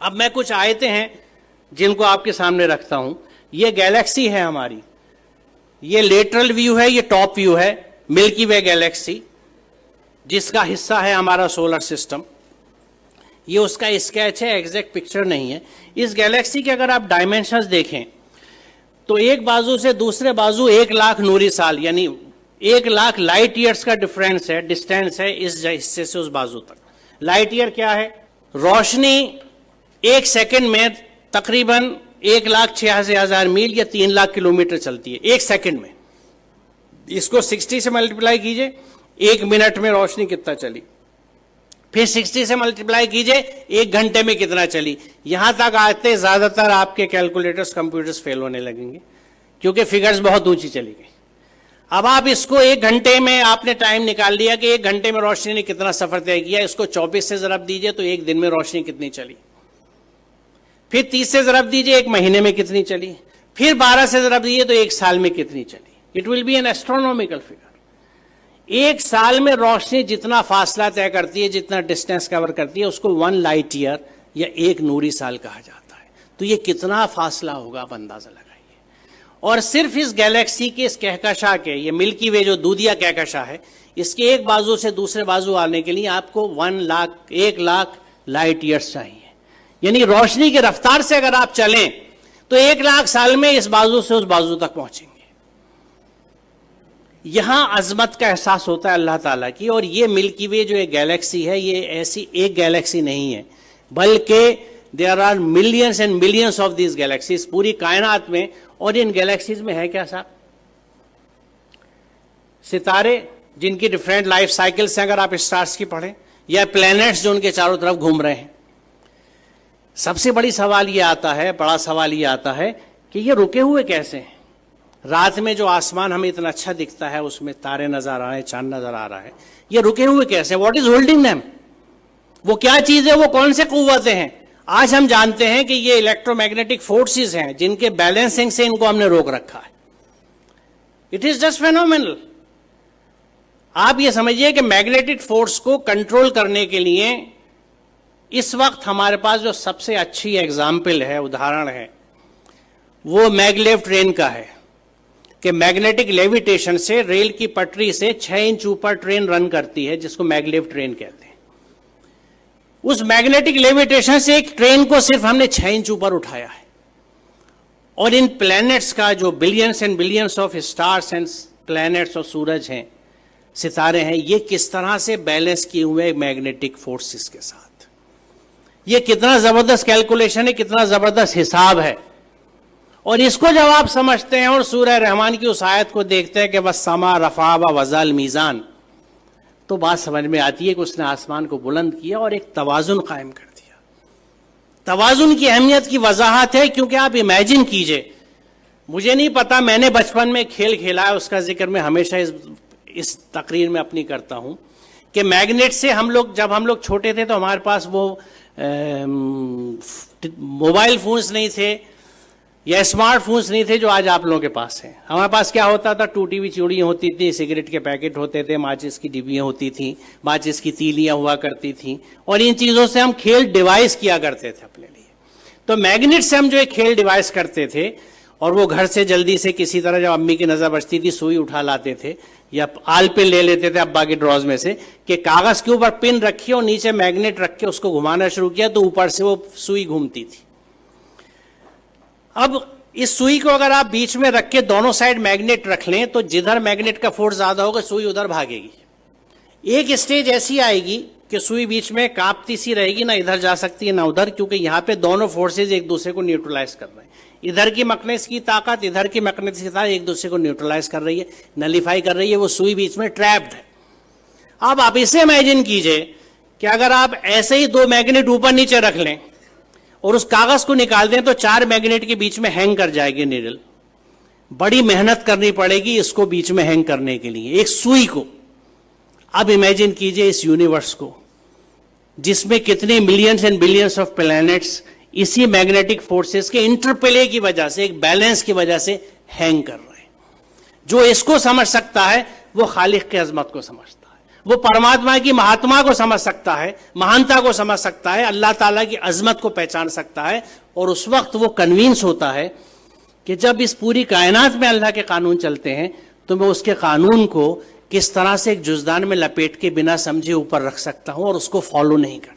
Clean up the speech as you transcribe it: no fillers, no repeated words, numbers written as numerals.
अब मैं कुछ आयतें हैं जिनको आपके सामने रखता हूं। ये गैलेक्सी है हमारी, ये लेटरल व्यू है, ये टॉप व्यू है मिल्की वे गैलेक्सी, जिसका हिस्सा है हमारा सोलर सिस्टम। ये उसका स्केच है, एग्जैक्ट पिक्चर नहीं है। इस गैलेक्सी के अगर आप डायमेंशंस देखें तो एक बाजू से दूसरे बाजू 1,00,000 नूरी साल यानी 1,00,000 लाइट ईयर्स का डिफरेंस है, डिस्टेंस है इस हिस्से से उस बाजू तक। लाइट ईयर क्या है? रोशनी 1 सेकंड में तकरीबन 1,86,000 मील या 3,00,000 किलोमीटर चलती है 1 सेकंड में। इसको 60 से मल्टीप्लाई कीजिए, 1 मिनट में रोशनी कितना चली, फिर 60 से मल्टीप्लाई कीजिए 1 घंटे में कितना चली। यहां तक आते ज्यादातर आपके कैलकुलेटर्स कंप्यूटर्स फेल होने लगेंगे क्योंकि फिगर्स बहुत ऊंची चली गई। अब आप इसको 1 घंटे में आपने टाइम निकाल लिया कि 1 घंटे में रोशनी ने कितना सफर तय किया, इसको 24 से जरब दीजिए तो 1 दिन में रोशनी कितनी चली, फिर 30 से जरब दीजिए 1 महीने में कितनी चली, फिर 12 से जरब दीजिए तो 1 साल में कितनी चली। It will be N astronomical figure. 1 साल में रोशनी जितना फासला तय करती है, जितना डिस्टेंस कवर करती है, उसको 1 लाइट ईयर या 1 नूरी साल कहा जाता है। तो ये कितना फासला होगा आप अंदाजा लगाइए। और सिर्फ इस गैलेक्सी के इस कहकशां के, ये मिल्की वे जो दूधिया कहकशां है, इसके एक बाजू से दूसरे बाजू आने के लिए आपको 1,00,000 लाइट ईयर्स चाहिए। यानी रोशनी की रफ्तार से अगर आप चलें तो 1,00,000 साल में इस बाजू से उस बाजू तक पहुंचेंगे। यहां अजमत का एहसास होता है अल्लाह ताला की। और ये मिल्की वे जो एक गैलेक्सी है, ये ऐसी एक गैलेक्सी नहीं है, बल्कि there are millions and millions of these galaxies पूरी कायनात में। और इन गैलेक्सीज में है क्या साहब? सितारे जिनकी डिफरेंट लाइफ साइकिल्स हैं, अगर आप स्टार्स की पढ़ें, या प्लैनेट्स जो उनके चारों तरफ घूम रहे हैं। सबसे बड़ा सवाल ये आता है कि ये रुके हुए कैसे हैं? रात में जो आसमान हमें इतना अच्छा दिखता है, उसमें तारे नजर आ रहे हैं, चांद नजर आ रहा है, ये रुके हुए कैसे? What is holding them? वो क्या चीज है? वो कौन से कुव्वतें हैं? आज हम जानते हैं कि ये इलेक्ट्रोमैग्नेटिक फोर्सेस हैं जिनके बैलेंसिंग से इनको हमने रोक रखा है। It is just phenomenal. आप ये समझिए कि मैग्नेटिक फोर्स को कंट्रोल करने के लिए इस वक्त हमारे पास जो सबसे अच्छी एग्जाम्पल है, उदाहरण है, वो मैगलेव ट्रेन का है कि मैग्नेटिक लेविटेशन से रेल की पटरी से 6 इंच ऊपर ट्रेन रन करती है, जिसको मैगलेव ट्रेन कहते हैं। उस मैग्नेटिक लेविटेशन से एक ट्रेन को सिर्फ हमने 6 इंच ऊपर उठाया है। और इन प्लैनेट्स का जो billions and billions of stars and planets और सूरज हैं, सितारे हैं, ये किस तरह से बैलेंस किए हुए मैग्नेटिक फोर्सेस के साथ। ये कितना जबरदस्त कैलकुलेशन है, कितना जबरदस्त हिसाब है। और इसको जब आप समझते हैं और सूरह रहमान की उस आयत को देखते हैं कि बस समा रफा व वज़ल मीज़ान, तो बात समझ में आती है कि उसने आसमान को बुलंद किया और एक तवाजुन कायम कर दिया। तवाजुन की अहमियत की वजाहत है क्योंकि आप इमेजिन कीजिए, मुझे नहीं पता, मैंने बचपन में खेल खेला है, उसका जिक्र मैं हमेशा इस तकरीर में अपनी करता हूं कि मैग्नेट से जब हम लोग छोटे थे तो हमारे पास वो मोबाइल फोन्स नहीं थे या स्मार्टफोन्स नहीं थे जो आज आप लोगों के पास हैं। हमारे पास क्या होता था? टूटी हुई चूड़ियाँ होती थी, सिगरेट के पैकेट होते थे, माचिस की डिब्बियाँ होती थी, माचिस की तीलियाँ हुआ करती थी, और इन चीज़ों से हम खेल डिवाइस किया करते थे अपने लिए। तो मैग्नेट से हम जो एक खेल डिवाइस करते थे, और वो घर से जल्दी से किसी तरह जब अम्मी की नज़र बचती थी सुई उठा लाते थे या आल पिन ले लेते थे अब्बा के ड्रॉज में से कि कागज़ के ऊपर पिन रखी और नीचे मैग्नेट रख के उसको घुमाना शुरू किया तो ऊपर से वो सुई घूमती थी। अब इस सुई को अगर आप बीच में रख के दोनों साइड मैग्नेट रख लें तो जिधर मैग्नेट का फोर्स ज्यादा होगा सुई उधर भागेगी। एक स्टेज ऐसी आएगी कि सुई बीच में कांपती सी रहेगी, ना इधर जा सकती है ना उधर, क्योंकि यहां पे दोनों फोर्सेज एक दूसरे को न्यूट्रलाइज कर रहे हैं। इधर की मैग्नेटिक की ताकत, इधर की मैग्नेटिक की ताकत एक दूसरे को न्यूट्रलाइज कर रही है, नलीफाई कर रही है। वो सुई बीच में ट्रैप्ड है। अब आप इसे इमेजिन कीजिए कि अगर आप ऐसे ही 2 मैग्नेट ऊपर नीचे रख लें और उस कागज को निकाल दें तो 4 मैग्नेट के बीच में हैंग कर जाएगी नीडल। बड़ी मेहनत करनी पड़ेगी इसको बीच में हैंग करने के लिए, एक सुई को। अब इमेजिन कीजिए इस यूनिवर्स को जिसमें कितने millions and billions of planets इसी मैग्नेटिक फोर्सेस के इंटरप्ले की वजह से, एक बैलेंस की वजह से हैंग कर रहे हैं। जो इसको समझ सकता है वो खालिक की अजमत को समझता है। वो परमात्मा की महात्मा को समझ सकता है, महानता को समझ सकता है, अल्लाह ताला की अजमत को पहचान सकता है। और उस वक्त वो कन्विंस होता है कि जब इस पूरी कायनात में अल्लाह के कानून चलते हैं तो मैं उसके कानून को किस तरह से एक जुज़दान में लपेट के बिना समझे ऊपर रख सकता हूं और उसको फॉलो नहीं कर